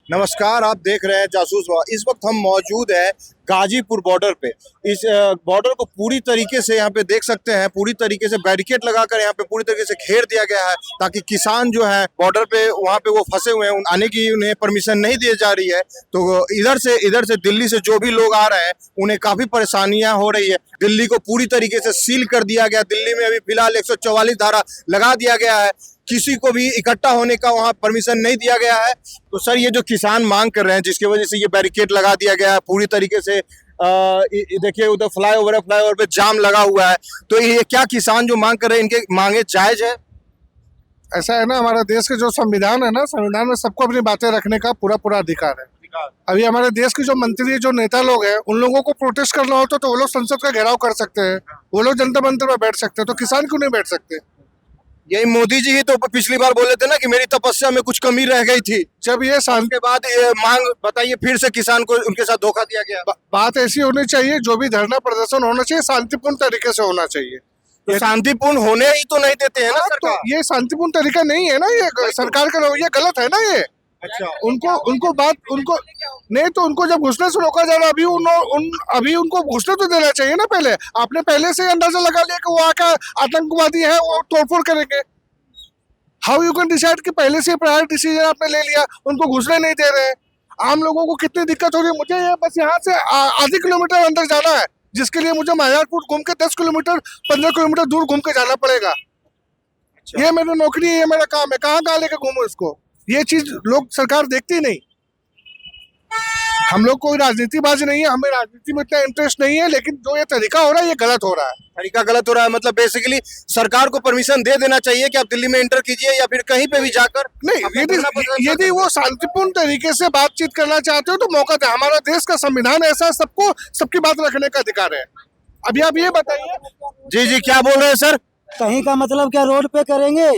नमस्कार, आप देख रहे हैं जासूस वाह। इस वक्त हम मौजूद हैं गाजीपुर बॉर्डर पे। इस बॉर्डर को पूरी तरीके से यहाँ पे देख सकते हैं, पूरी तरीके से बैरिकेड लगाकर यहाँ पे पूरी तरीके से घेर दिया गया है ताकि किसान जो है बॉर्डर पे वहाँ पे वो फंसे हुए हैं, आने की उन्हें परमिशन नहीं दी जा रही है। तो इधर से दिल्ली से जो भी लोग आ रहे हैं उन्हें काफी परेशानियां हो रही है। दिल्ली को पूरी तरीके से सील कर दिया गया। दिल्ली में अभी फिलहाल 144 धारा लगा दिया गया है, किसी को भी इकट्ठा होने का वहाँ परमिशन नहीं दिया गया है। तो सर, ये जो किसान मांग कर रहे हैं जिसकी वजह से ये बैरिकेड लगा दिया गया है पूरी तरीके से, देखिए उधर फ्लाईओवर पे जाम लगा हुआ है। तो ये क्या किसान जो मांग कर रहे हैं, इनके मांगे जायज है? ऐसा है ना, हमारा देश का जो संविधान है ना, संविधान में सबको अपनी बातें रखने का पूरा अधिकार है। अभी हमारे देश के जो मंत्री, जो नेता लोग हैं, उन लोगों को प्रोटेस्ट करना हो तो वो लोग संसद का घेराव कर सकते हैं, वो लोग जनता मंत्र में बैठ सकते हैं, तो किसान क्यों नहीं बैठ सकते? यही मोदी जी ही तो पिछली बार बोले थे ना कि मेरी तपस्या में कुछ कमी रह गई थी। जब ये के बाद ये मांग बताइए, फिर से किसान को उनके साथ धोखा दिया गया। बात ऐसी होनी चाहिए, जो भी धरना प्रदर्शन होना चाहिए शांतिपूर्ण तरीके से होना चाहिए। तो शांतिपूर्ण होने ही तो नहीं देते हैं ना सरकार। तो ये शांतिपूर्ण तरीका नहीं है ना, ये सरकार का रवैया गलत है ना ये। अच्छा, उनको नहीं, तो उनको जब घुसने से रोका जा रहा है, अभी उनको घुसने तो देना चाहिए ना। पहले आपने पहले से अंदाजा लगा लिया कि वो आकर आतंकवादी है, वो तोड़फोड़ करेंगे। हाउ यू कैन डिसाइड कि पहले से प्रायर डिसीजन आपने ले लिया, उनको घुसने नहीं दे रहे हैं। आम लोगों को कितनी दिक्कत हो रही है। मुझे ये बस यहाँ से आधी किलोमीटर अंदर जाना है, जिसके लिए मुझे मायारपुर घूम के 10 किलोमीटर 15 किलोमीटर दूर घूम के जाना पड़ेगा। अच्छा। ये मेरी नौकरी है, ये मेरा काम है, कहाँ लेके घूमो इसको। ये चीज लोग, सरकार देखती नहीं। हम लोग कोई राजनीतिबाज नहीं है, हमें राजनीति में इतना इंटरेस्ट नहीं है, लेकिन जो ये तरीका हो रहा है ये गलत हो रहा है। तरीका गलत हो रहा है मतलब बेसिकली सरकार को परमिशन दे देना चाहिए कि आप दिल्ली में एंटर कीजिए या फिर कहीं पे भी जाकर। नहीं, यदि वो शांतिपूर्ण तरीके से बातचीत करना चाहते हो तो मौका दे। हमारा देश का संविधान ऐसा है, सबको सबकी बात रखने का अधिकार है। अभी आप ये बताइए। जी, क्या बोल रहे हैं सर? कहीं का मतलब क्या रोड पे करेंगे?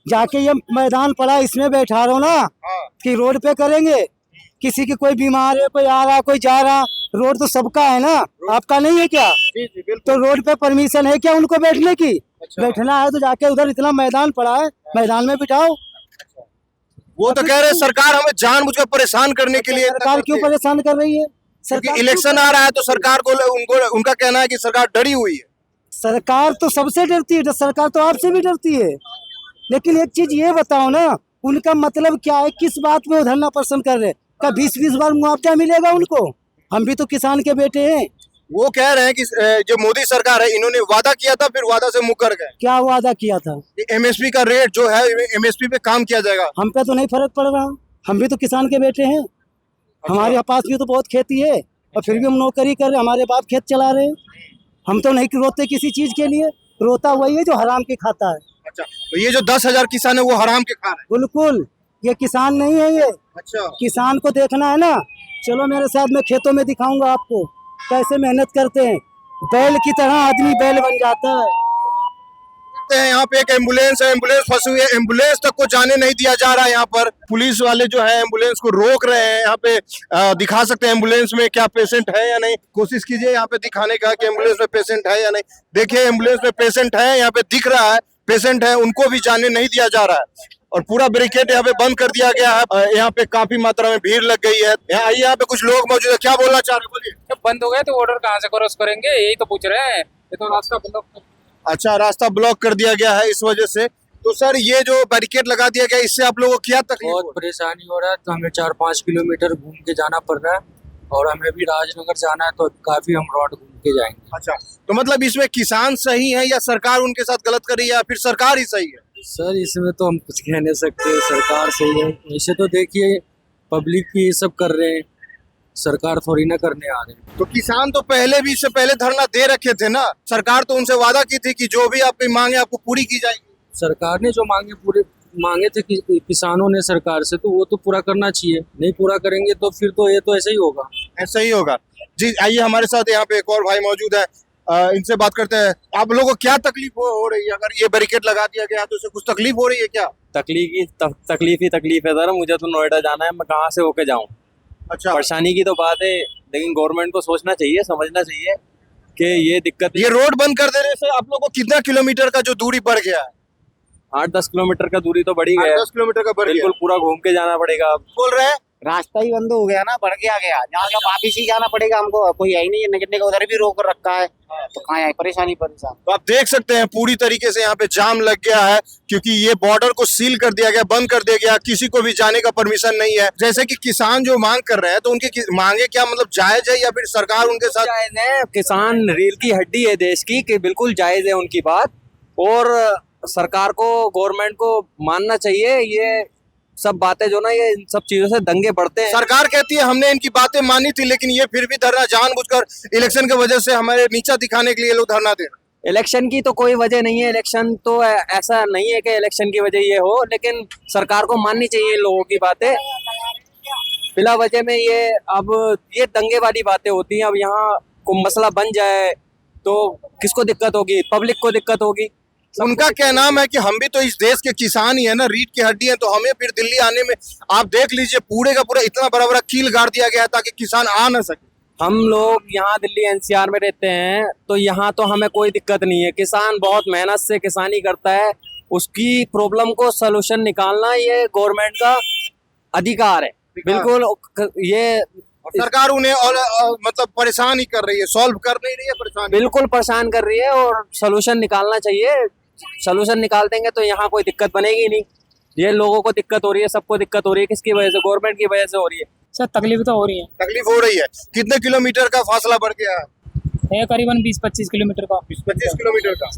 जाके ये मैदान पड़ा इसमें बैठा रहो ना, कि रोड पे करेंगे? किसी की कोई बीमार है, कोई आ रहा, कोई जा रहा, रोड तो सबका है ना, आपका नहीं है क्या? जी, तो रोड पे परमिशन है क्या उनको बैठने की? अच्छा। बैठना है तो जाके उधर इतना मैदान पड़ा है, मैदान में बिठाओ। वो तो कह रहे हैं सरकार हमें जानबूझकर परेशान करने के लिए। सरकार क्यों परेशान कर रही है? क्योंकि इलेक्शन आ रहा है तो सरकार को उनका कहना है कि सरकार डरी हुई है। सरकार तो सबसे डरती है, सरकार तो आपसे भी डरती है। लेकिन एक चीज ये बताओ ना, उनका मतलब क्या है? किस बात में वो धरना प्रदर्शन कर रहे हैं? का 20-20 बार मुआवजा मिलेगा उनको? हम भी तो किसान के बेटे हैं। वो कह रहे हैं कि जो मोदी सरकार है, इन्होंने वादा किया था, फिर वादा से मुकर गए। क्या वादा किया था? एमएसपी का रेट जो है, एमएसपी पे काम किया जाएगा। हम पे तो नहीं फर्क पड़ रहा, हम भी तो किसान के बेटे हैं। हमारे पास भी तो बहुत खेती है और फिर भी हम नौकरी कर रहे, हमारे बाप खेत चला रहे हैं। हम तो नहीं रोते किसी चीज के लिए, रोता वही है जो हराम के खाता है। अच्छा, तो ये जो 10,000 किसान है वो हराम के खा रहे हैं? बिल्कुल, ये किसान नहीं है ये। अच्छा, किसान को देखना है ना, चलो मेरे साथ, मैं खेतों में दिखाऊंगा आपको कैसे मेहनत करते हैं। बैल की तरह आदमी बैल बन जाता है। यहाँ पे एक एम्बुलेंस है, एम्बुलेंस फंसी हुई है, एम्बुलेंस तक को जाने नहीं दिया जा रहा है। यहाँ पर पुलिस वाले जो है एम्बुलेंस को रोक रहे हैं। यहाँ पे दिखा सकते हैं एम्बुलेंस में क्या पेशेंट है या नहीं। कोशिश कीजिए यहाँ पे दिखाने का कि एम्बुलेंस में पेशेंट है या नहीं। देखिए एम्बुलेंस में पेशेंट है, यहाँ पे दिख रहा है पेशेंट है, उनको भी जाने नहीं दिया जा रहा है और पूरा बैरिकेड यहाँ पे बंद कर दिया गया है। यहाँ पे काफी मात्रा में भीड़ लग गई है। यहाँ पे कुछ लोग मौजूद है, क्या बोलना चाह रहे हैं? बोलिए। बंद हो गए तो ऑर्डर कहाँ से क्रॉस करेंगे, यही तो पूछ रहे हैं। ये तो रास्ता बंद। अच्छा, रास्ता ब्लॉक कर दिया गया है इस वजह से। तो सर, ये जो बैरिकेड लगा दिया गया, इससे आप लोगों को क्या तकलीफ? बहुत परेशानी हो रहा है, तो हमें 4-5 किलोमीटर घूम के जाना पड़ रहा है और हमें भी राजनगर जाना है, तो काफी हम रोड घूम के जाएंगे। अच्छा, तो मतलब इसमें किसान सही है या सरकार उनके साथ गलत कर रही है या फिर सरकार ही सही है? सर, इसमें तो हम कुछ कह नहीं सकते, सरकार सही है। ऐसे तो देखिए पब्लिक भी ये सब कर रहे हैं, सरकार थोड़ी ना करने आ रहे हैं। तो किसान तो पहले भी, इससे पहले धरना दे रखे थे ना। सरकार तो उनसे वादा की थी कि जो भी आपकी मांग है आपको पूरी की जाएगी। सरकार ने जो मांगे थे किसानों ने सरकार से, तो वो तो पूरा करना चाहिए। नहीं पूरा करेंगे तो फिर तो ये तो ऐसा ही होगा। ऐसा ही होगा। जी, आइए हमारे साथ यहाँ पे एक और भाई मौजूद है, इनसे बात करते हैं। आप लोगों को क्या तकलीफ हो रही है? अगर ये बैरिकेड लगा दिया गया तो उससे कुछ तकलीफ हो रही है क्या? तकलीफ है सर। मुझे तो नोएडा जाना है, मैं कहाँ से होके जाऊँ? अच्छा, परेशानी की तो बात है, लेकिन गवर्नमेंट को सोचना चाहिए, समझना चाहिए कि ये दिक्कत। ये रोड बंद कर देने से आप लोगों को कितना किलोमीटर का जो दूरी बढ़ गया है? 8-10 किलोमीटर का दूरी तो बढ़ी गया है। 10 किलोमीटर का बढ़ गया। बिल्कुल पूरा घूम के जाना पड़ेगा। बोल रहे हैं रास्ता ही बंद हो गया ना, बढ़ गया जहाँ का वापिस ही जाना पड़ेगा हमको, कोई है ही नहीं है, निकलने का उधर भी रोक रखा है, तो कहाँ है, परेशान। तो आप देख सकते हैं पूरी तरीके से यहाँ पे जाम लग गया है, क्योंकि ये बॉर्डर को सील कर दिया गया, बंद कर दिया गया, किसी को भी जाने का परमिशन नहीं है। जैसे कि किसान जो मांग कर रहे हैं, तो उनकी मांगे क्या मतलब जायज है या फिर सरकार उनके साथ? जायज है, किसान रील की हड्डी है देश की, कि बिल्कुल जायज है उनकी बात, और सरकार को, गवर्नमेंट को मानना चाहिए। ये सब बातें जो ना, ये इन सब चीजों से दंगे बढ़ते हैं। सरकार कहती है हमने इनकी बातें मानी थी, लेकिन ये फिर भी धरना जानबूझकर इलेक्शन की वजह से हमारे नीचा दिखाने के लिए लोग धरना दे रहे हैं। इलेक्शन की तो कोई वजह नहीं है, इलेक्शन तो ऐसा नहीं है कि इलेक्शन की वजह ये हो, लेकिन सरकार को माननी चाहिए इन लोगों की बातें। बिला वजह में ये दंगे वाली बातें होती हैं। अब यहाँ को मसला बन जाए तो किसको दिक्कत होगी? पब्लिक को दिक्कत होगी। उनका क्या नाम है कि हम भी तो इस देश के किसान ही है ना, रीढ़ की हड्डी है, तो हमें फिर दिल्ली आने में आप देख लीजिए पूरे का पूरा इतना बड़ा बड़ा कील गाड़ दिया गया है ताकि किसान आ ना सके। हम लोग यहाँ दिल्ली एनसीआर में रहते हैं, तो यहाँ तो हमें कोई दिक्कत नहीं है। किसान बहुत मेहनत से किसानी करता है, उसकी प्रॉब्लम को सलूशन निकालना ये गवर्नमेंट का अधिकार है। बिल्कुल ये सरकार उन्हें और मतलब परेशान ही कर रही है, सॉल्व कर नहीं रही है, परेशान। बिल्कुल परेशान कर रही है, और सलूशन निकालना चाहिए। सलूशन निकाल देंगे तो यहाँ कोई दिक्कत बनेगी नहीं। ये लोगों को दिक्कत हो रही है, सबको दिक्कत हो रही है, किसकी वजह से? गवर्नमेंट की वजह से हो रही है। सर तकलीफ तो हो रही है, तकलीफ हो रही है। कितने किलोमीटर का फासला बढ़ गया है? करीबन 20-25 किलोमीटर का। 25 किलोमीटर का।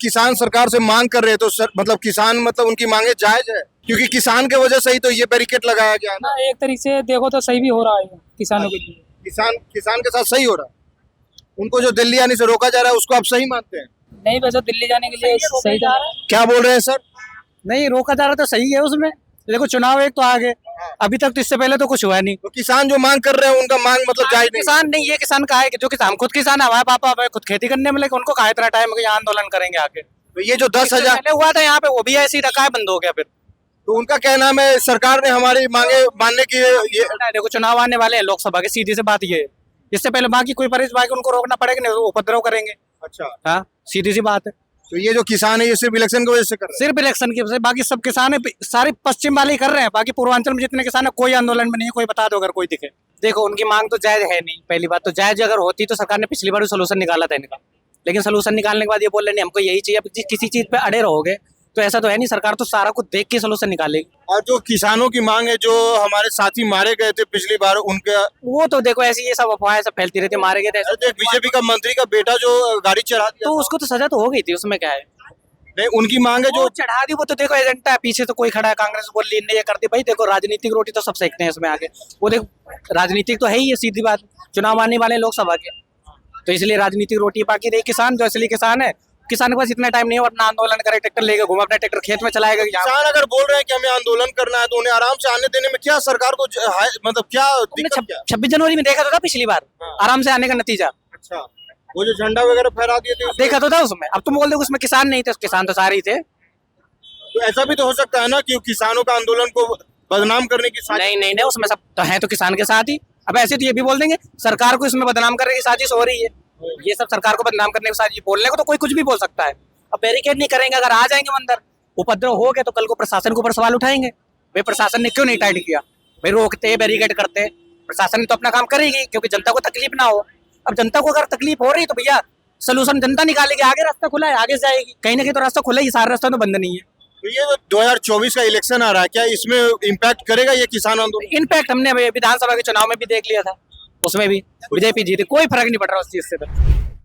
किसान सरकार से मांग कर रहे हैं, तो मतलब किसान मतलब उनकी मांगे जायज है, क्योंकि किसान के वजह से ही तो ये बैरिकेड लगाया गया है ना। एक तरीके से देखो तो सही भी हो रहा है किसानों के लिए। किसान के साथ सही हो रहा है। उनको जो दिल्ली आने से रोका जा रहा है उसको आप सही मानते हैं? नहीं, वैसे दिल्ली जाने के लिए सही जा रहा है। क्या बोल रहे हैं सर? नहीं, रोका जा रहा तो सही है उसमें, देखो चुनाव एक तो आगे, अभी तक तो इससे पहले तो कुछ हुआ नहीं। तो किसान जो मांग कर रहे हैं उनका मांग मतलब जायज नहीं? किसान नहीं, ये किसान का है जो किसान खुद किसान है, हमारे पापा हमारे खुद खेती करने में, लेकिन उनको कहा इतना टाइम यहाँ आंदोलन करेंगे आगे। तो ये जो 10,000 पहले हुआ था यहाँ पे, वो भी ऐसे ही रखा है, बंद हो गया फिर। तो उनका क्या नाम है, सरकार ने हमारी मांगे मानने की ये देखो चुनाव आने वाले हैं लोकसभा के, सीधी सी बात ये है, इससे पहले बाकी कोई परेशानी, बाकी उनको रोकना पड़ेगा, नहीं उपद्रव करेंगे। अच्छा, हाँ, सीधी सी बात है। तो ये जो किसान है ये सिर्फ इलेक्शन की वजह से कर रहे हैं? सिर्फ इलेक्शन की वजह से, बाकी सब किसान है, सारे पश्चिम वाले ही कर रहे हैं, बाकी पूर्वांचल में जितने किसान है कोई आंदोलन में नहीं है। कोई बता दो अगर कोई दिखे। देखो उनकी मांग तो जायज है नहीं, पहली बात तो जायज अगर होती तो सरकार ने पिछली बार सोल्यूशन निकाला था इनका, लेकिन सोल्यूशन निकालने के बाद ये बोल रहे नहीं हमको यही चाहिए। अब किसी चीज पे अड़े रहोगे तो ऐसा तो है नहीं, सरकार तो सारा कुछ देख के सोल्यूशन निकालेगी। और जो किसानों की मांग है, जो हमारे साथी मारे गए थे पिछली बार, उनके वो तो देखो ऐसी ये सब अफवाहें सब फैलती रहती, मारे गए थे। बीजेपी का मंत्री का बेटा जो गाड़ी चढ़ा दिया, तो उसको तो सजा तो हो गई थी, उसमें क्या है? नहीं, उनकी मांग है जो जो चढ़ा दी वो तो देखो एजेंडा है, पीछे तो कोई खड़ा है, कांग्रेस बोल रही ने ये कर दी। भाई देखो राजनीतिक रोटी तो सब सेकते हैं इसमें आगे, वो देखो राजनीतिक तो है ही, ये सीधी बात। चुनाव आने वाले लोकसभा के, तो इसलिए राजनीतिक रोटी बाकी रही। किसान जो असली किसान है, किसान के पास इतना टाइम नहीं है अपना आंदोलन करे, ट्रैक्टर लेके घूमा, अपना ट्रैक्टर खेत में चलाएगा। किसान अगर बोल रहे हैं कि हमें आंदोलन करना है, तो उन्हें आराम से आने देने में क्या सरकार को मतलब क्या दिक्कत क्या? 26 जनवरी में देखा तो था पिछली बार, आराम से आने का नतीजा। अच्छा, वो जो झंडा वगैरह फहरा दिए थे देखा तो था उसमें। अब तुम बोल दो उसमें किसान नहीं थे, किसान तो सारे ही थे। तो ऐसा भी तो हो सकता है ना कि किसानों का आंदोलन को बदनाम करने की साजिश? नहीं, उसमें सब तो है तो किसान के साथ ही। अब ऐसे तो ये भी बोल देंगे सरकार को इसमें बदनाम करने की साजिश हो रही है, ये सब सरकार को बदनाम करने की साजिश। बोलने को तो कोई कुछ भी बोल सकता है। अब बैरिकेड नहीं करेंगे, अगर आ जाएंगे अंदर, उपद्रव हो गए तो कल को प्रशासन के ऊपर सवाल उठाएंगे, भाई प्रशासन ने क्यों नहीं टाइट किया, भाई रोकते बैरिकेड करते। प्रशासन तो अपना काम करेगी क्योंकि जनता को तकलीफ ना हो। अब जनता को अगर तकलीफ हो रही तो भैया सोल्यूशन जनता निकालेगी, आगे रास्ता खुला है, आगे जाएगी। कहीं ना कहीं तो रास्ता खुला ही, सारा रास्ता तो बंद नहीं है। तो ये जो 2024 का इलेक्शन आ रहा है, क्या इसमें इम्पैक्ट करेगा ये किसान आंदोलन? इनफैक्ट हमने विधानसभा के चुनाव में भी देख लिया था, उसमें भी बीजेपी जीती, कोई फर्क नहीं पड़ रहा उस चीज से।